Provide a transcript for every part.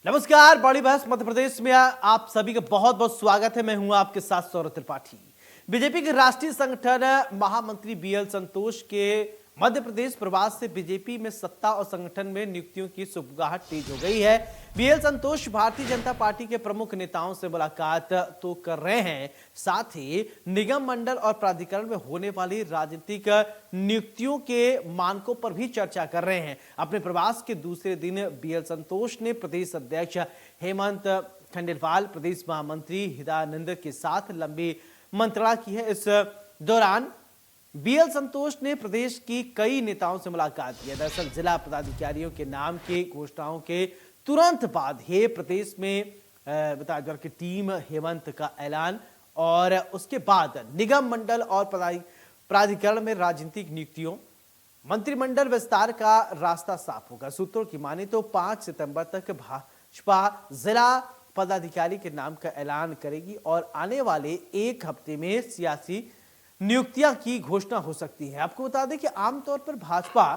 नमस्कार, बड़ी बहस मध्य प्रदेश में आप सभी का बहुत बहुत स्वागत है। मैं हूं आपके साथ सौरभ त्रिपाठी। बीजेपी के राष्ट्रीय संगठन महामंत्री बीएल संतोष के मध्य प्रदेश प्रवास से बीजेपी में सत्ता और संगठन में नियुक्तियों की सुगबुगाहट तेज हो गई है। बीएल संतोष भारतीय जनता पार्टी के प्रमुख नेताओं से मुलाकात तो कर रहे हैं, साथ ही निगम मंडल और प्राधिकरण में होने वाली राजनीतिक नियुक्तियों के मानकों पर भी चर्चा कर रहे हैं। अपने प्रवास के दूसरे दिन बीएल संतोष ने प्रदेश अध्यक्ष हेमंत खंडेलवाल, प्रदेश महामंत्री हिदानंद के साथ लंबी मंत्रणा की है। इस दौरान बीएल संतोष ने प्रदेश की कई नेताओं से मुलाकात की है। दरअसल जिला पदाधिकारियों के नाम की घोषणाओं के तुरंत बाद ही प्रदेश में बताया कि टीम हेमंत का ऐलान और उसके बाद निगम मंडल और प्राधिकरण में राजनीतिक नियुक्तियों, मंत्रिमंडल विस्तार का रास्ता साफ होगा। सूत्रों की माने तो 5 सितंबर तक भाजपा जिला पदाधिकारी के नाम का ऐलान करेगी और आने वाले एक हफ्ते में सियासी नियुक्तियां की घोषणा हो सकती है। आपको बता दें कि आमतौर पर भाजपा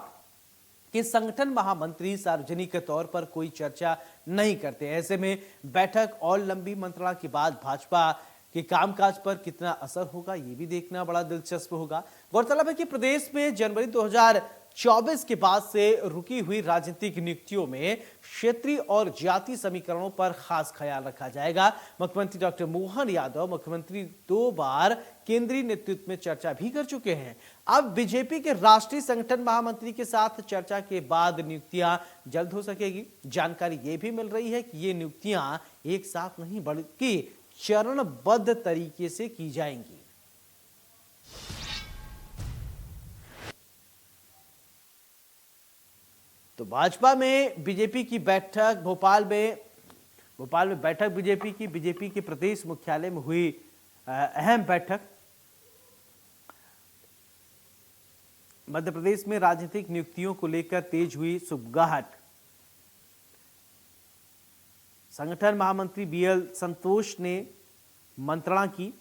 के संगठन महामंत्री सार्वजनिक तौर पर कोई चर्चा नहीं करते। ऐसे में बैठक और लंबी मंत्रणा के बाद भाजपा के कामकाज पर कितना असर होगा, ये भी देखना बड़ा दिलचस्प होगा। गौरतलब है कि प्रदेश में जनवरी 2024 के बाद से रुकी हुई राजनीतिक नियुक्तियों में क्षेत्रीय और जाति समीकरणों पर खास ख्याल रखा जाएगा। मुख्यमंत्री डॉक्टर मोहन यादव, मुख्यमंत्री 2 बार केंद्रीय नेतृत्व में चर्चा भी कर चुके हैं। अब बीजेपी के राष्ट्रीय संगठन महामंत्री के साथ चर्चा के बाद नियुक्तियां जल्द हो सकेगी। जानकारी ये भी मिल रही है कि ये नियुक्तियां एक साथ नहीं बल्कि चरणबद्ध तरीके से की जाएंगी। तो भाजपा में बीजेपी की बैठक भोपाल में बैठक बीजेपी के प्रदेश मुख्यालय में हुई अहम बैठक। मध्य प्रदेश में राजनीतिक नियुक्तियों को लेकर तेज हुई सुगबुगाहट। संगठन महामंत्री बीएल संतोष ने मंत्रणा की,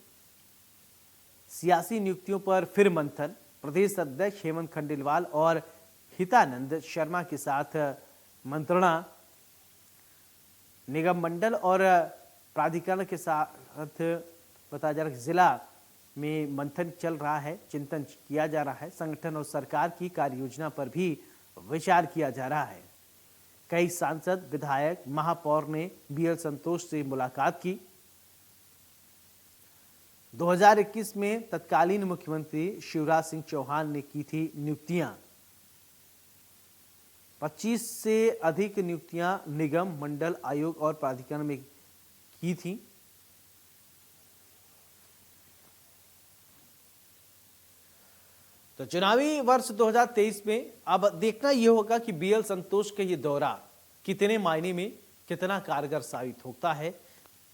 सियासी नियुक्तियों पर फिर मंथन। प्रदेश अध्यक्ष हेमंत खंडेलवाल और हितानंद शर्मा के साथ मंत्रणा। निगम मंडल और प्राधिकरण के साथ बताया जा रहा है कि जिला में मंथन चल रहा है, चिंतन किया जा रहा है। संगठन और सरकार की कार्य योजना पर भी विचार किया जा रहा है। कई सांसद, विधायक, महापौर ने बीएल संतोष से मुलाकात की। 2021 में तत्कालीन मुख्यमंत्री शिवराज सिंह चौहान ने की थी नियुक्तियां। 25 से अधिक नियुक्तियां निगम, मंडल, आयोग और प्राधिकरण में की थी। तो चुनावी वर्ष 2023 में अब देखना यह होगा कि बीएल संतोष का यह दौरा कितने मायने में कितना कारगर साबित होता है।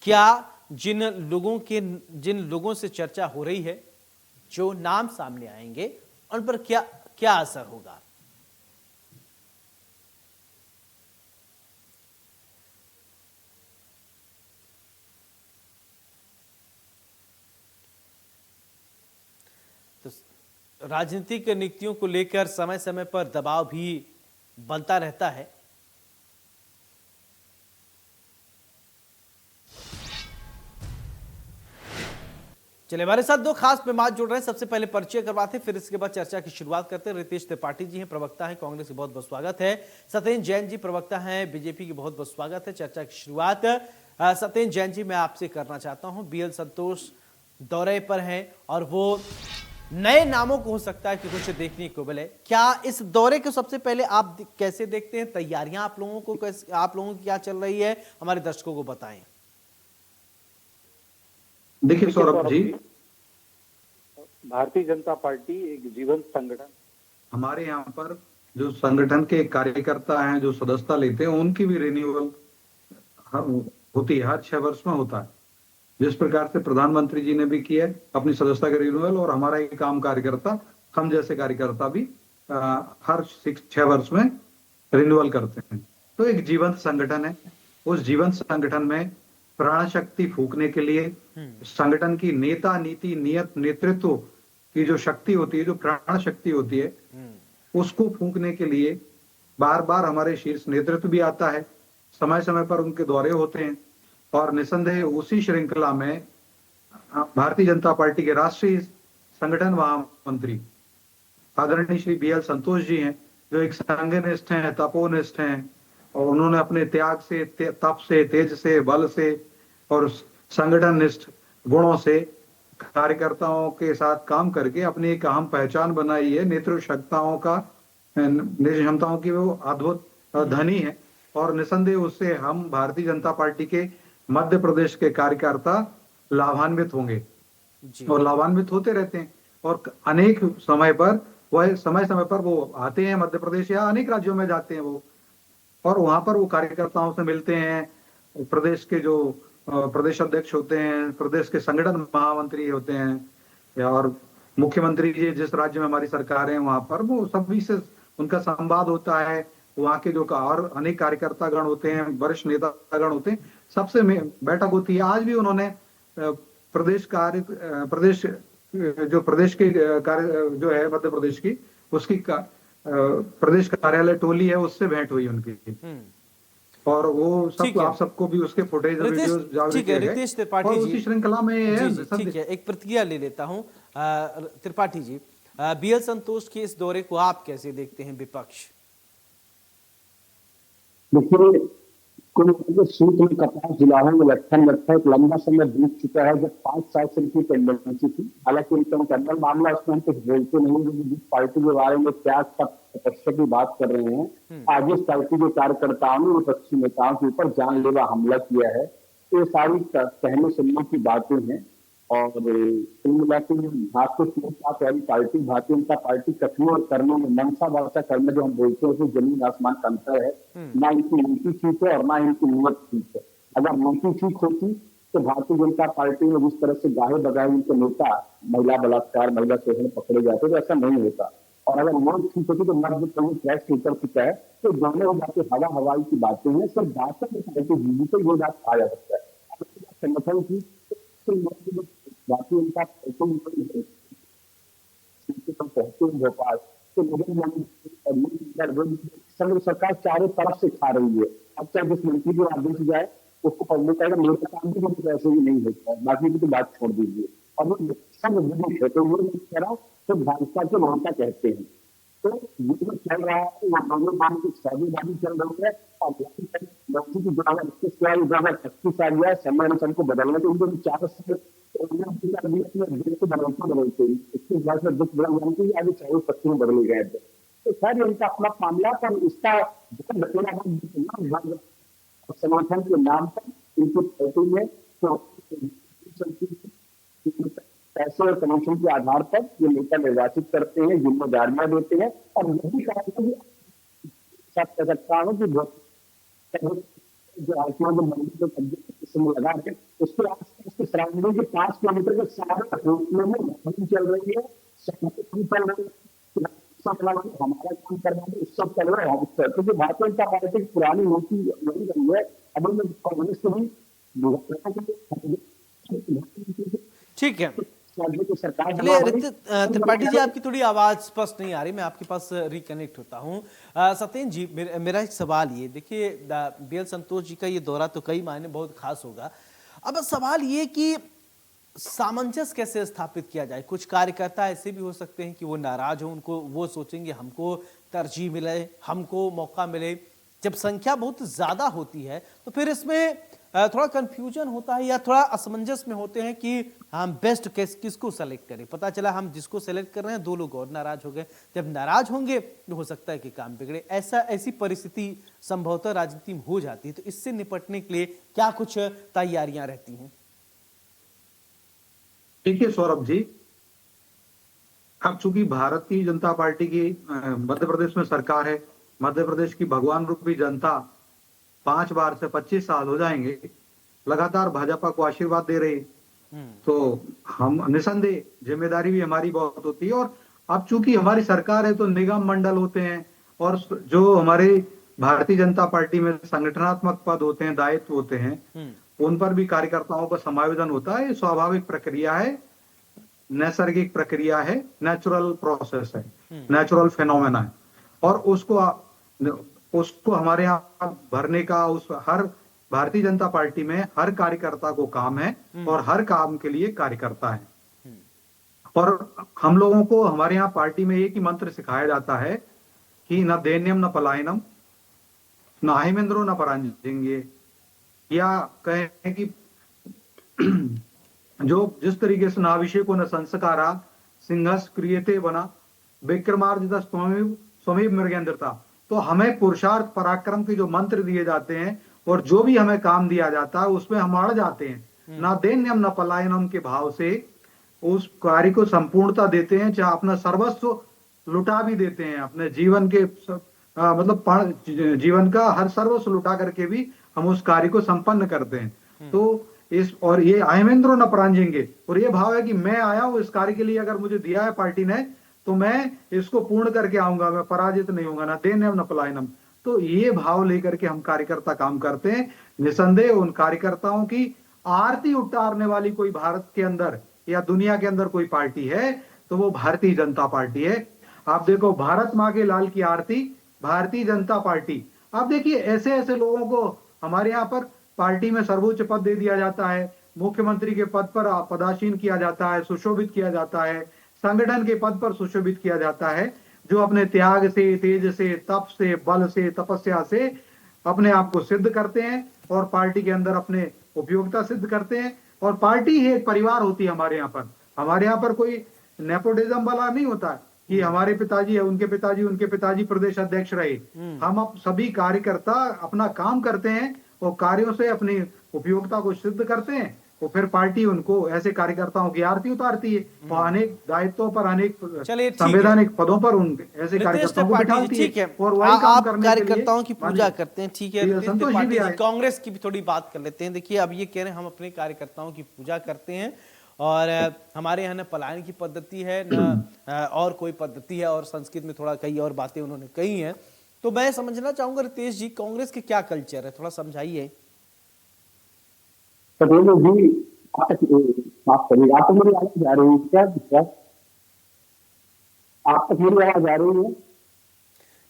क्या जिन लोगों से चर्चा हो रही है, जो नाम सामने आएंगे, उन पर क्या असर होगा। तो राजनीतिक नियुक्तियों को लेकर समय समय पर दबाव भी बनता रहता है। चलिए, हमारे साथ 2 खास मेहमान जुड़ रहे हैं। सबसे पहले परिचय करवाते हैं, फिर इसके बाद चर्चा की शुरुआत करते हैं। रितेश त्रिपाठी जी हैं, प्रवक्ता हैं कांग्रेस की, बहुत बहुत स्वागत है। सत्येंद्र जैन जी प्रवक्ता हैं बीजेपी की, बहुत बहुत स्वागत है। चर्चा की शुरुआत सत्येंद्र जैन जी मैं आपसे करना चाहता हूं। बीएल संतोष दौरे पर हैं और वो नए नामों को हो सकता है कि कुछ देखने को मिले। क्या इस दौरे को सबसे पहले आप कैसे देखते हैं? तैयारियां आप लोगों की क्या चल रही है, हमारे दर्शकों को बताएं। देखिए सौरभ जी, भारतीय जनता पार्टी एक जीवंत संगठन, हमारे यहाँ पर जो संगठन के कार्यकर्ता हैं, जो सदस्यता लेते हैं, उनकी भी रिन्यूअल होती है, हर 6 वर्ष में होता है। जिस प्रकार से प्रधानमंत्री जी ने भी किया है अपनी सदस्यता का रिन्यूअल, और हमारा एक आम कार्यकर्ता, हम जैसे कार्यकर्ता भी हर 6 वर्ष में रिन्यूअल करते हैं। तो एक जीवंत संगठन है। उस जीवंत संगठन में प्राण शक्ति फूंकने के लिए संगठन की नेता, नीति, नियत, नेतृत्व की जो शक्ति होती है, जो प्राण शक्ति होती है, उसको फूंकने के लिए बार बार हमारे शीर्ष नेतृत्व भी आता है। समय समय पर उनके दौरे होते हैं और निसंदेह उसी श्रृंखला में भारतीय जनता पार्टी के राष्ट्रीय संगठन महामंत्री आदरणीय श्री बीएल संतोष जी हैं, जो एक संघनिष्ठ हैं, तपोनिष्ठ हैं और उन्होंने अपने त्याग से, तप से, तेज से, बल से और संगठन निष्ठ गुणों से कार्यकर्ताओं के साथ काम करके अपनी एक अहम पहचान बनाई है। नेतृत्व क्षमताओं का, निज क्षमताओं की वो अद्भुत धनी है और निसंदेह उससे हम भारतीय जनता पार्टी के मध्य प्रदेश के कार्यकर्ता लाभान्वित होंगे और लाभान्वित होते रहते हैं और अनेक समय पर वह समय समय पर वो आते हैं मध्य प्रदेश या अनेक राज्यों में जाते हैं वो और वहां पर वो कार्यकर्ताओं से मिलते हैं। प्रदेश के जो प्रदेश अध्यक्ष होते हैं, प्रदेश के संगठन महामंत्री होते हैं और मुख्यमंत्री जी जिस राज्य में हमारी सरकार है वहां पर वो सभी से उनका संवाद होता है। वहाँ के जो और अनेक कार्यकर्ता गण होते हैं, वरिष्ठ नेता गण होते हैं, सबसे बैठक होती है। आज भी उन्होंने प्रदेश के कार्य जो है मध्य प्रदेश की उसकी प्रदेश कार्यालय टोली है उससे भेंट हुई उनकी और वो सब आप सबको भी उसके फुटेज ठीक है रितेश त्रिपाठी जी, उसी श्रृंखला में है। ठीक है, एक प्रतिक्रिया ले लेता हूं। त्रिपाठी जी, बीएल संतोष के इस दौरे को आप कैसे देखते हैं विपक्ष? देखिए, कुल सूत में कपास जिलाओं में लक्षण लगता है एक लंबा समय बीत चुका है जब 5 साल से इनकी टेंडेंसी थी। हालांकि उनका इंटरनल मामला उसमें हम कुछ बोलते नहीं, जिस पार्टी के बारे में क्या तपस्या की बात कर रहे हैं, आज इस पार्टी के कार्यकर्ताओं ने विपक्षी नेताओं के ऊपर जानलेवा हमला किया है। ये सारी कहने सुनने की बातें हैं और कुल मिलाकर भारतीय वाली पार्टी भारतीय जनता पार्टी कथनों और करने में मनसा वार्ता करने जो हम बोलते हैं उसमें जमीन आसमान का अंतर है। ना इनकी नीति ठीक है और ना इनकी नीयत ठीक है। अगर नीति ठीक होती तो भारतीय जनता पार्टी में जिस तरह से गाहे बगाहे उनके नेता महिला बलात्कार, महिला शोषण पकड़े जाते तो ऐसा नहीं होता। और अगर नीयत ठीक होती तो मध्य प्रदेश ट्रैक उतर चुका है। तो दोनों बातें हवा हवाई की बातें हैं, सब बातों की पार्टी तो ये बात कहा जा सकता है। संगठन की भारतीय जनता पार्टी भोपाल तो सरकार चारों तरफ से खा रही है। अब चाहे जिस मंत्री के माध्यम से जाए उसको पब्लिक आएगा, मेरे काम भी ऐसे ही नहीं होता है, बाकी की तो बात छोड़ दीजिए। और वो सब विदेश है तो वो कह रहा हूँ तो भाजपा के ममता कहते हैं। तो ये जो चल रहा है वो दोनों नाम की सौदेबाजी चल रही है और की जो 2021 आ गया समय अनुसार को बदलना तो उनको 4 से बदलते इसके बाद में दुख बड़ा जानती आगे 24-25 में बदले गए थे। तो खैर इनका अपना मामला पर इसका संगठन के नाम पर इनकी पार्टी में पैसे और कमीशन के आधार पर ये नेता निर्वाचित करते हैं, जिम्मेदारियां देते हैं और यही कारण कह सकता हूँ कि जो आसमान जो मंदिर को लगा के उसके आसपास के सराउंडिंग के 5 किलोमीटर के सारे में चल रही है, चल रही है, हमारा काम करना है, सब चल रहा है। क्योंकि भारतीय जनता पार्टी की पुरानी नीति यही रही है। अब कांग्रेस को भी ठीक है। त्रिपाठी जी आपकी थोड़ी आवाज स्पष्ट नहीं आ रही, मैं आपके पास रिकनेक्ट होता हूँ। सत्येंद्र जी, मेरा एक सवाल ये, देखिए बीएल संतोष जी का ये दौरा तो कई मायने बहुत खास होगा। अब सवाल ये कि सामंजस्य कैसे स्थापित किया जाए? कुछ कार्यकर्ता ऐसे भी हो सकते हैं कि वो नाराज हो, उनको वो सोचेंगे हमको तरजीह मिले, हमको मौका मिले। जब संख्या बहुत ज्यादा होती है तो फिर इसमें थोड़ा कंफ्यूजन होता है या थोड़ा असमंजस में होते हैं कि हम बेस्ट किसको सेलेक्ट करें। पता चला हम जिसको सेलेक्ट कर रहे हैं 2 लोग और नाराज हो गए। जब नाराज होंगे तो हो सकता है कि काम बिगड़े। ऐसी परिस्थिति संभवतः राजनीति में हो जाती है। तो इससे निपटने के लिए क्या कुछ तैयारियां रहती हैं? देखिए सौरभ जी, अब चूंकि भारतीय जनता पार्टी की मध्य प्रदेश में सरकार है, मध्य प्रदेश की भगवान रूपी जनता 5 बार से 25 साल हो जाएंगे लगातार भाजपा को आशीर्वाद दे रही, तो हम निसंदेह जिम्मेदारी भी हमारी बहुत होती है। और अब चूंकि हमारी सरकार है तो निगम मंडल होते हैं और जो हमारे भारतीय जनता पार्टी में संगठनात्मक पद होते हैं, दायित्व होते हैं, उन पर भी कार्यकर्ताओं का समायोजन होता है। स्वाभाविक प्रक्रिया है, नैसर्गिक प्रक्रिया है, नेचुरल प्रोसेस है, नेचुरल फिनोमेना है। और उसको उसको हमारे यहाँ भरने का उस हर भारतीय जनता पार्टी में हर कार्यकर्ता को काम है और हर काम के लिए कार्यकर्ता है। और हम लोगों को हमारे यहाँ पार्टी में एक ही मंत्र सिखाया जाता है कि न दैन्यम न पलायनम न हेमेंद्रो न परांजयेंगे, या कहें कि जो जिस तरीके से नाभिषेको न संस्कारा सिंहस क्रियते बना विक्रमार्जित स्वमेव मृगेंद्रता, तो हमें पुरुषार्थ पराक्रम के जो मंत्र दिए जाते हैं और जो भी हमें काम दिया जाता है उसमें हम अड़ जाते हैं। ना दैन्यम न पलायनम के भाव से उस कार्य को संपूर्णता देते हैं, चाहे अपना सर्वस्व लुटा भी देते हैं, अपने जीवन के मतलब जीवन का हर सर्वस्व लुटा करके भी हम उस कार्य को संपन्न करते हैं। तो इस और ये अहेमेंद्रो न परांजेंगे, और ये भाव है कि मैं आया हूं इस कार्य के लिए, अगर मुझे दिया है पार्टी ने तो मैं इसको पूर्ण करके आऊंगा, मैं पराजित नहीं होऊंगा, ना दैन्यम न पलायनम। तो ये भाव लेकर के हम कार्यकर्ता काम करते हैं। निसंदेह उन कार्यकर्ताओं की आरती उतारने वाली कोई भारत के अंदर या दुनिया के अंदर कोई पार्टी है तो वो भारतीय जनता पार्टी है। आप देखो, भारत माँ के लाल की आरती भारतीय जनता पार्टी। आप देखिए, ऐसे ऐसे लोगों को हमारे यहाँ पर पार्टी में सर्वोच्च पद दे दिया जाता है, मुख्यमंत्री के पद पर पदासीन किया जाता है, सुशोभित किया जाता है, संगठन के पद पर सुशोभित किया जाता है, जो अपने त्याग से, तेज से, तप से, बल से, तपस्या से अपने आप को सिद्ध करते हैं और पार्टी के अंदर अपने उपयोगिता सिद्ध करते हैं। और पार्टी ही एक परिवार होती है हमारे यहाँ पर। हमारे यहाँ पर कोई नेपोटिज्म वाला नहीं होता कि हमारे पिताजी है, उनके पिताजी प्रदेश अध्यक्ष रहे। हम अब सभी कार्यकर्ता अपना काम करते हैं और कार्यों से अपनी उपयोगिता को सिद्ध करते हैं और फिर पार्टी उनको ऐसे कार्यकर्ताओं की आरती उतारती है और अनेक दायित्वों पर, अनेक संवैधानिक पदों पर उन ऐसे कार्यकर्ताओं को बिठाती है और वही काम करने के लिए कार्यकर्ताओं की पूजा करते हैं। ठीक है, संतोष जी भी आए। कांग्रेस की भी थोड़ी बात कर लेते हैं। देखिए, अब ये कह रहे हैं हम अपने कार्यकर्ताओं की पूजा करते हैं और हमारे यहाँ न पलायन की पद्धति है न और कोई पद्धति है, और संस्कृत में थोड़ा कई और बातें उन्होंने कही हैं। तो मैं समझना चाहूंगा रितेश जी, कांग्रेस के क्या कल्चर है, थोड़ा समझाइए। पटेल जी, माफ करिए, आप मेरी आवाज आ रही है क्या? आप तक मेरी आवाज आ रही है?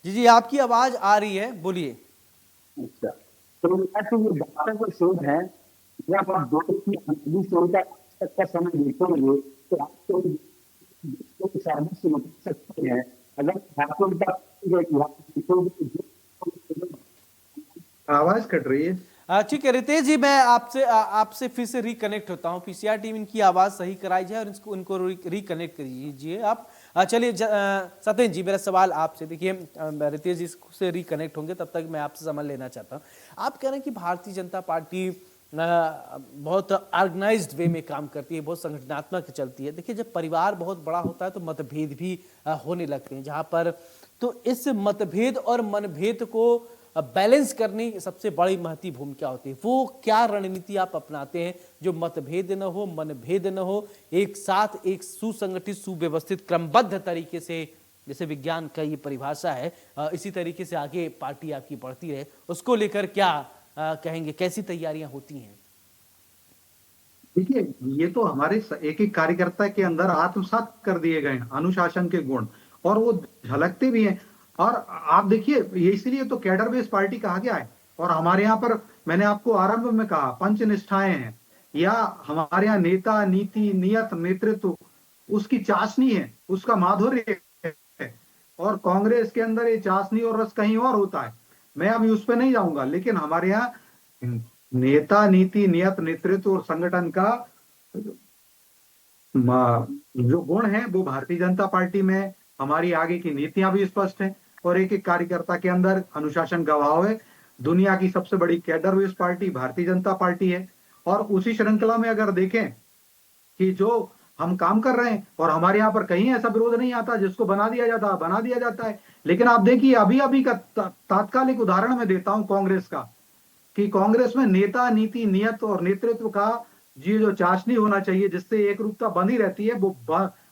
जी जी, आपकी आवाज आ रही है, बोलिए। अच्छा, तो ये बातों को शोध है, जब आप देश की अंतिम शोध का समय देखेंगे तो आपको सर्विस से सकते हैं। अगर आवाज कट रही है। ठीक है रितेश जी, मैं आपसे फिर से रिकनेक्ट होता हूं। पीसीआर टीम इनकी आवाज सही कराई जाए और इनको रिकनेक्ट कीजिए आप। चलिए सत्येंद्र जी, मेरा सवाल आपसे, देखिए रितेश जी से रिकनेक्ट होंगे, तब तक मैं आपसे समझ लेना चाहता हूं। आप कह रहे हैं कि भारतीय जनता पार्टी बहुत ऑर्गेनाइज्ड वे में काम करती है, बहुत संगठनात्मक चलती है। देखिए, जब परिवार बहुत बड़ा होता है तो मतभेद भी होने लगते हैं, जहां पर तो इस मतभेद और मनभेद को बैलेंस करने की सबसे बड़ी महत्वपूर्ण भूमिका होती है। वो क्या रणनीति आप अपनाते हैं जो मतभेद न हो, मनभेद न हो, एक साथ एक सुसंगठित, सुव्यवस्थित, क्रमबद्ध तरीके से, जैसे विज्ञान का ये परिभाषा है, इसी तरीके से आगे पार्टी आपकी बढ़ती रहे, उसको लेकर क्या कहेंगे, कैसी तैयारियां होती हैं? देखिए, ये तो हमारे एक एक कार्यकर्ता के अंदर आत्मसात कर दिए गए अनुशासन के गुण, और वो झलकते भी हैं। और आप देखिए, ये इसलिए तो कैडर बेस पार्टी कहा गया है। और हमारे यहाँ पर मैंने आपको आरंभ में कहा, पंच निष्ठाएं हैं, या हमारे यहाँ नेता, नीति, नियत, नेतृत्व, उसकी चाशनी है, उसका माधुर्य है। और कांग्रेस के अंदर ये चाशनी और रस कहीं और होता है। मैं अभी उस पर नहीं जाऊंगा, लेकिन हमारे यहाँ नेता, नीति, नियत, नेतृत्व और संगठन का जो गुण है वो भारतीय जनता पार्टी में। हमारी आगे की नीतियां भी स्पष्ट हैं और एक एक कार्यकर्ता के अंदर अनुशासन का भाव है। दुनिया की सबसे बड़ी cadre base party Bharatiya Janata party है। और उसी श्रृंखला में अगर देखें कि जो हम काम कर रहे हैं, और हमारे यहाँ पर कहीं ऐसा विरोध नहीं आता, जिसको बना दिया जाता है। लेकिन आप देखिए, अभी का तात्कालिक उदाहरण मैं देता हूं कांग्रेस का, कि कांग्रेस में नेता, नीति, नियत और नेतृत्व का ये जो चाशनी होना चाहिए, जिससे एक रूपता बनी रहती है, वो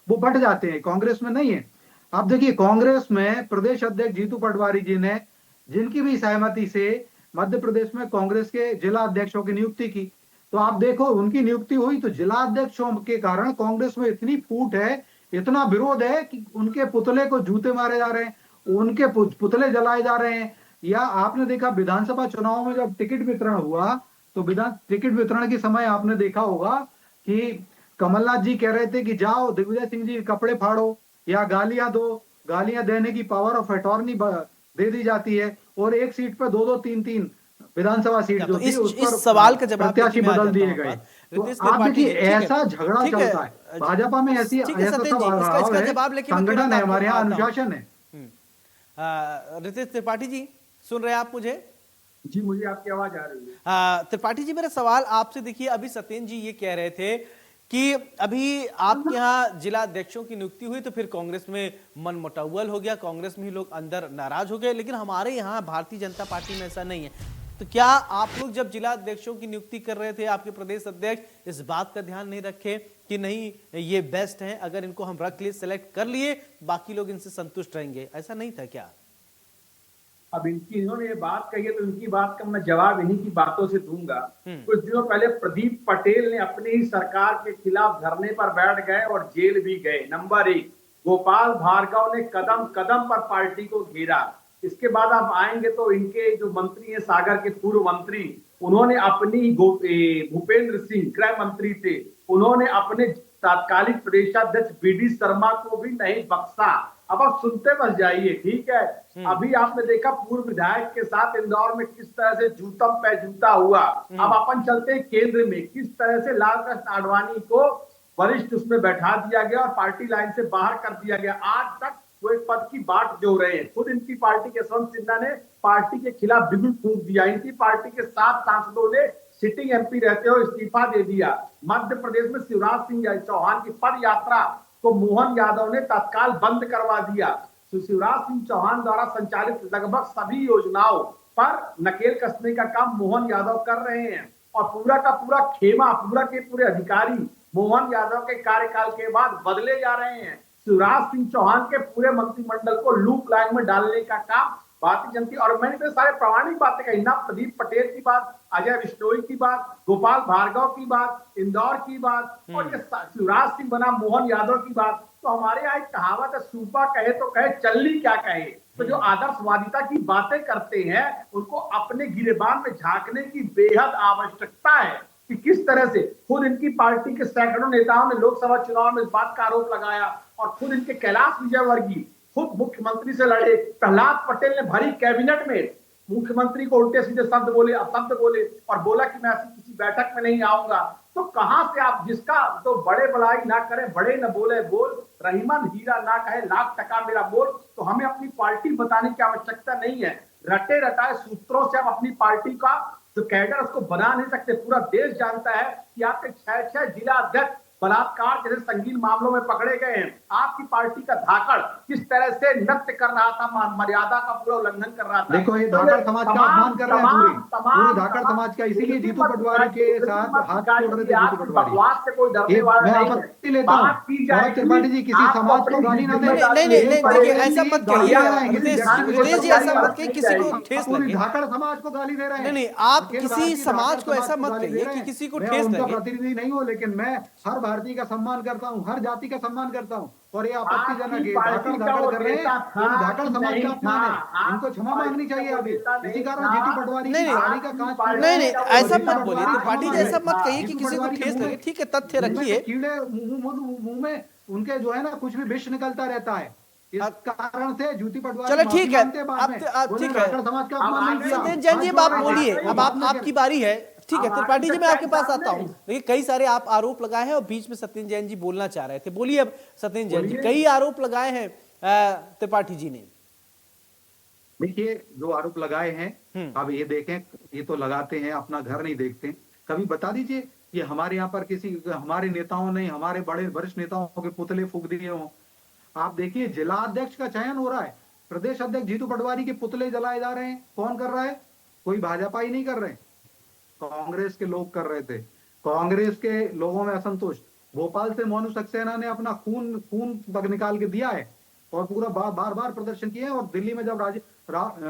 बट जाते हैं, कांग्रेस में नहीं है। आप देखिए, कांग्रेस में प्रदेश अध्यक्ष जीतू पटवारी जी ने, जिनकी भी सहमति से मध्य प्रदेश में कांग्रेस के जिला अध्यक्षों की नियुक्ति की, तो आप देखो उनकी नियुक्ति हुई तो जिला अध्यक्षों के कारण कांग्रेस में इतनी फूट है, इतना विरोध है कि उनके पुतले को जूते मारे जा रहे हैं, उनके पुतले जलाए जा रहे हैं, या आपने देखा विधानसभा चुनाव में जब टिकट वितरण हुआ तो टिकट वितरण के समय आपने देखा होगा कि कमलनाथ जी कह रहे थे कि जाओ दिग्विजय सिंह जी कपड़े फाड़ो या गालियां दो, गालियां देने की पावर ऑफ अटॉर्नी दे दी जाती है, और एक सीट पर दो दो तीन तीन विधानसभा सीट तो जो थी उस पर इस सवाल का जवाब प्रत्याशी लेके मैं आ बदल जाता दिए हूं गए। पर तो रितेश आप त्रिपाठी देखिए जी, ठीक है, ऐसा झगड़ा ठीक चलता है भाजपा में, ऐसी ठीक है ऐसा सत्येंद्र सब जी, भाव इसका है, जवाब लेके मैं संगठन तुरंत है आपको हमारे यहाँ, आता हूं। अनुशासन है। रितेश त्रिपाठी जी, सुन रहे हैं आप मुझे? जी, मुझे आपकी आवाज आ रही है। त्रिपाठी जी, मेरा सवाल आपसे, देखिए अभी सत्येंद्र जी ये कह रहे थे कि अभी आपके यहाँ जिला अध्यक्षों की नियुक्ति हुई तो फिर कांग्रेस में मन मुटव्वल हो गया, कांग्रेस में ही लोग अंदर नाराज हो गए, लेकिन हमारे यहाँ भारतीय जनता पार्टी में ऐसा नहीं है। तो क्या आप लोग जब जिला अध्यक्षों की नियुक्ति कर रहे थे, आपके प्रदेश अध्यक्ष इस बात का ध्यान नहीं रखे कि नहीं ये बेस्ट हैं, अगर इनको हम रख लिए, सेलेक्ट कर लिए, बाकी लोग इनसे संतुष्ट रहेंगे, ऐसा नहीं था क्या? अब इन्होंने ये बात कही है तो इनकी बात का मैं जवाब इन्हीं की बातों से दूंगा। कुछ दिनों पहले प्रदीप पटेल ने अपनी ही सरकार के खिलाफ धरने पर बैठ गए और जेल भी गए। नंबर 1, गोपाल भार्गव ने कदम कदम पर पार्टी को घेरा। इसके बाद आप आएंगे तो इनके जो मंत्री हैं, सागर के पूर्व मंत्री, उन्होंने अपनी भूपेंद्र सिंह गृह मंत्री थे, उन्होंने अपने तात्कालिक प्रदेशाध्यक्ष बीडी शर्मा को भी नहीं बख्शा। अब आप सुनते बस जाइए, ठीक है। अभी आपने देखा पूर्व विधायक के साथ इंदौर में किस तरह से जूतम पे जूता हुआ। अब अपन चलते हैं केंद्र में, किस तरह से लाल कृष्ण आडवाणी को वरिष्ठ उसमें बैठा दिया गया और पार्टी लाइन से बाहर कर दिया गया। आज तक वो एक पद की बाट जो रहे हैं। खुद इनकी पार्टी के यशवंत सिन्हा ने पार्टी के खिलाफ बिगुल फूंक दिया। इनकी पार्टी के 7 सांसदों ने सिटिंग एमपी रहते हुए इस्तीफा दे दिया। मध्य प्रदेश में शिवराज सिंह चौहान की पद यात्रा को मोहन यादव ने तत्काल बंद करवा दिया। शिवराज सिंह चौहान द्वारा संचालित लगभग सभी योजनाओं पर नकेल कसने का काम मोहन यादव कर रहे हैं और पूरा का पूरा खेमा, पूरा के पूरे अधिकारी मोहन यादव के कार्यकाल के बाद बदले जा रहे हैं। शिवराज सिंह चौहान के पूरे मंत्रिमंडल को लूप लाइन में डालने का काम भारतीय जनता, और मैंने तो सारे प्रामाणिक बातें कही ना, प्रदीप पटेल की बात, अजय विश्नोई की बात, गोपाल भार्गव की बात, इंदौर की बात, और ये शिवराज सिंह बना मोहन यादव की बात। तो हमारे यहाँ एक कहावत है, सूपा कहे तो कहे, चल्ली क्या कहे। तो जो आदर्शवादिता की बातें करते हैं उनको अपने गिरेबान में झांकने की बेहद आवश्यकता है कि किस तरह से खुद इनकी पार्टी के सैकड़ों नेताओं ने लोकसभा चुनाव में इस बात का आरोप लगाया और खुद इनके कैलाश विजयवर्गीय खुद मुख्यमंत्री से लड़े। प्रहलाद पटेल ने भरी कैबिनेट में मुख्यमंत्री को उल्टे सीधे शब्द बोले, अपशब्द बोले और बोला कि मैं ऐसी किसी बैठक में नहीं आऊंगा। तो कहां से आप, जिसका तो बड़े बड़ाई ना करे, बड़े न बोले बोल, रहीमन हीरा ना कहे, लाख टका मेरा बोल। तो हमें अपनी पार्टी बताने की आवश्यकता नहीं है। रटे रटाए सूत्रों से आप अपनी पार्टी का जो कैडर उसको बना नहीं सकते। पूरा देश जानता है कि आपके 6 जिला अध्यक्ष बलात्कार जैसे संगीन मामलों में पकड़े गए हैं। आपकी पार्टी का धाकड़ किस तरह से नृत्य कर रहा था, मर्यादा का पूरा उल्लंघन कर रहा था। देखो ये धाकड़ समाज का अपमान कर रहे हैं, पूरी धाकड़ समाज का, इसीलिए जीतू पटवारी के साथ हाथ जोड़ रहे थे जीतू पटवारी। बकवास से कोई डरने वाला मैं नहीं आपत्ति लेता हूं, गौरव त्रिपाठी जी किसी समाज को गाली ना दें। नहीं, देखिए ऐसा मत कहिए रितेश जी, ऐसा मत कहिए किसी को ठेस पूरी लगे। धाकड़ समाज को गाली दे रहे हैं। नहीं, आप किसी समाज को ऐसा मत कहिए कि किसी को ठेस उनका लगे। प्रतिनिधि नहीं हूं, लेकिन मैं हर भारतीय का सम्मान करता हूं, हर जाति का सम्मान करता हूं, और ये आपत्तिजनक है, धाकड़ कर रहे हैं, धाकड़ समाज का अपमान है, इनको क्षमा मांगनी चाहिए अभी। इसी कारण जीतू पटवारी की गाड़ी का कांच नहीं, ऐसा मत बोलिए त्रिपाठी जी, ऐसा मत कहिए कि किसी को ठेस लगे। ठीक है, तथ्य रखिए। कीड़े मुंह में उनके जो है ना कुछ भी विष निकलता रहता है, इस कारण से जूती पटवारी। चलो ठीक है, अब ठीक है सत्येंद्र जैन जी, अब आप बोलिए, अब आपकी बारी है। ठीक है त्रिपाठी जी, मैं आपके पास आता हूं। देखिए कई सारे आप आरोप लगाए हैं और बीच में सत्येंद्र जैन जी बोलना चाह रहे थे, बोलिए अब सत्येंद्र जैन जी। कई आरोप लगाए हैं त्रिपाठी जी ने। देखिए जो आरोप लगाए हैं, अब ये देखें, ये तो लगाते हैं, अपना घर नहीं देखते। कभी बता दीजिए कि हमारे यहाँ पर किसी हमारे नेताओं ने, हमारे बड़े वरिष्ठ नेताओं के पुतले फूंक दिए हों। आप देखिए जिला अध्यक्ष का चयन हो रहा है, प्रदेश अध्यक्ष जीतू पटवारी के पुतले जलाए जा रहे हैं। कौन कर रहा है? कोई भाजपा ही नहीं कर रहे, कांग्रेस के लोग कर रहे थे। कांग्रेस के लोगों में असंतोष, भोपाल से मोनू सक्सेना ने अपना खून तक निकाल के दिया है और पूरा बार प्रदर्शन किए हैं। और दिल्ली में जब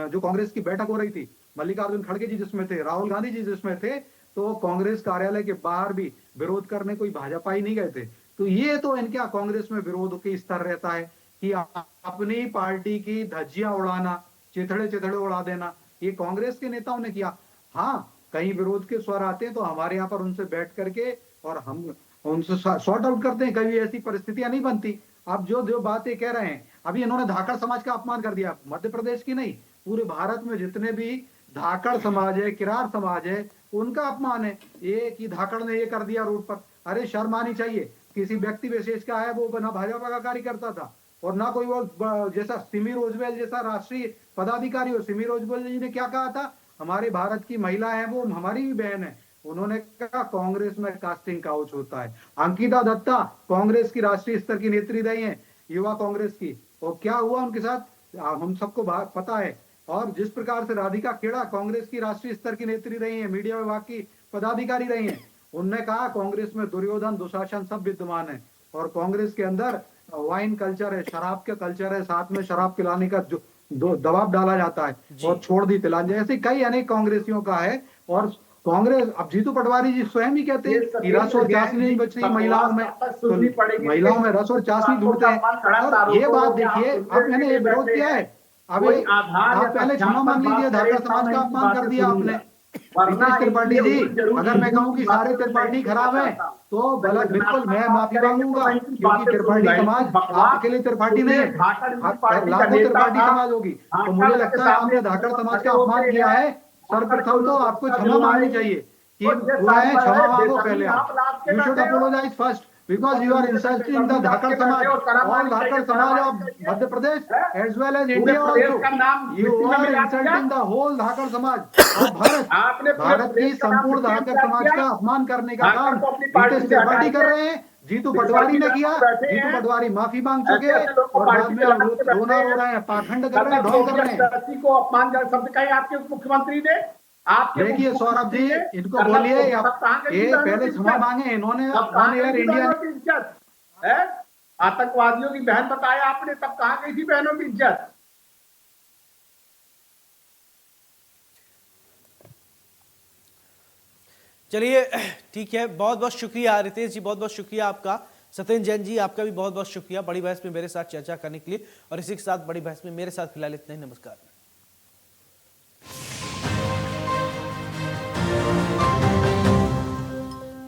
जो कांग्रेस की बैठक हो रही थी, मल्लिकार्जुन खड़गे जी जिसमें थे, राहुल गांधी जी जिसमें थे, तो कांग्रेस कार्यालय के बाहर भी विरोध करने कोई भाजपा ही नहीं गए थे। तो ये तो इनके कांग्रेस में विरोध के स्तर रहता है कि अपनी पार्टी की धज्जियां उड़ाना, चिथड़े उड़ा देना, ये कांग्रेस के नेताओं ने किया। हाँ, कहीं विरोध के स्वर आते हैं तो हमारे यहाँ पर उनसे बैठ करके और हम उनसे सॉर्ट आउट करते हैं, कभी ऐसी परिस्थितियां नहीं बनती। अब जो बातें कह रहे हैं, अभी इन्होंने धाकड़ समाज का अपमान कर दिया, मध्य प्रदेश की नहीं, पूरे भारत में जितने भी धाकड़ समाज है, किरार समाज है, उनका अपमान है। ये कि धाकड़ ने ये कर दिया रोड पर, अरे शर्म आनी चाहिए। किसी व्यक्ति विशेष का है, वो ना भाजपा का कार्यकर्ता था और ना कोई वो जैसा सिमी रोजबेल जैसा राष्ट्रीय पदाधिकारी हो। सिमी रोजबेल जी ने क्या कहा था, हमारे भारत की महिला है वो हमारी भी बहन है। उन्होंने कहा कांग्रेस में कास्टिंग काउच होता है। अंकिता दत्ता कांग्रेस की राष्ट्रीय स्तर की नेत्री रही है, युवा कांग्रेस की, और क्या हुआ उनके साथ हम सबको पता है। और जिस प्रकार से राधिका खेड़ा कांग्रेस की राष्ट्रीय स्तर की नेत्री रही है, मीडिया विभाग की पदाधिकारी रही है, उनने कहा कांग्रेस में दुर्योधन दुशासन सब विद्यमान है और कांग्रेस के अंदर वाइन कल्चर है, शराब का कल्चर है, साथ में शराब पिलाने का जो दबाव डाला जाता है और छोड़ दी तिलांजलि। ऐसे कई अनेक कांग्रेसियों का है। और कांग्रेस, अब जीतू पटवारी जी स्वयं ही कहते हैं कि रस और चाशनी नहीं बच रही महिलाओं में, तो महिलाओं में रस और चाशनी ढूंढते हैं। और ये बात देखिए, अब मैंने ये विरोध किया है, अभी आप पहले क्षमा मांग लीजिए, धाकड़ समाज का अपमान कर दिया आपने। रितेश त्रिपाठी जी, अगर मैं कहूँ कि सारे त्रिपाठी खराब हैं तो गलत, बिल्कुल मैं माफी मांगूंगा, क्योंकि त्रिपाठी समाज आपके लिए त्रिपाठी नहीं है, लाखों त्रिपाठी समाज होगी। तो मुझे लगता है आपने धाकड़ समाज का अपमान किया है। सर्वप्रथम तो आपको क्षमा मांगनी चाहिए कि हुआ है, क्षमा मांगो पहले आप। You should apologise first because you are insulting the Dhakad samaj, all Dhakad samaj of Madhya Pradesh as well as India also. You are insulting the whole Dhakad samaj of Bharat. Bharat की संपूर्ण धाकड़ समाज का अपमान करने का काम रितेश त्रिपाठी कर रहे हैं, जीतू पटवारी ने किया। जीतू पटवारी माफी मांग चुके और बाद में रोना रो रहे हैं, पाखंड कर रहे हैं, ढोंग कर रहे हैं। को अपमानजनक शब्द कहे आपके उप मुख्यमंत्री ने। देखिए सौरभ जी, इनको बोलिए ये पहले क्षमा मांगे। इन्होंने इज्जत है, आतंकवादियों की बहन बताया आपने, तब कहां गई थी बहनों की इज्जत? चलिए ठीक है, बहुत बहुत शुक्रिया रितेश जी, बहुत बहुत शुक्रिया आपका। सत्येंद्र जैन जी, आपका भी बहुत बहुत शुक्रिया बड़ी बहस में मेरे साथ चर्चा करने के लिए। और इसी के साथ बड़ी बहस में मेरे साथ फिलहाल इतना ही। नमस्कार।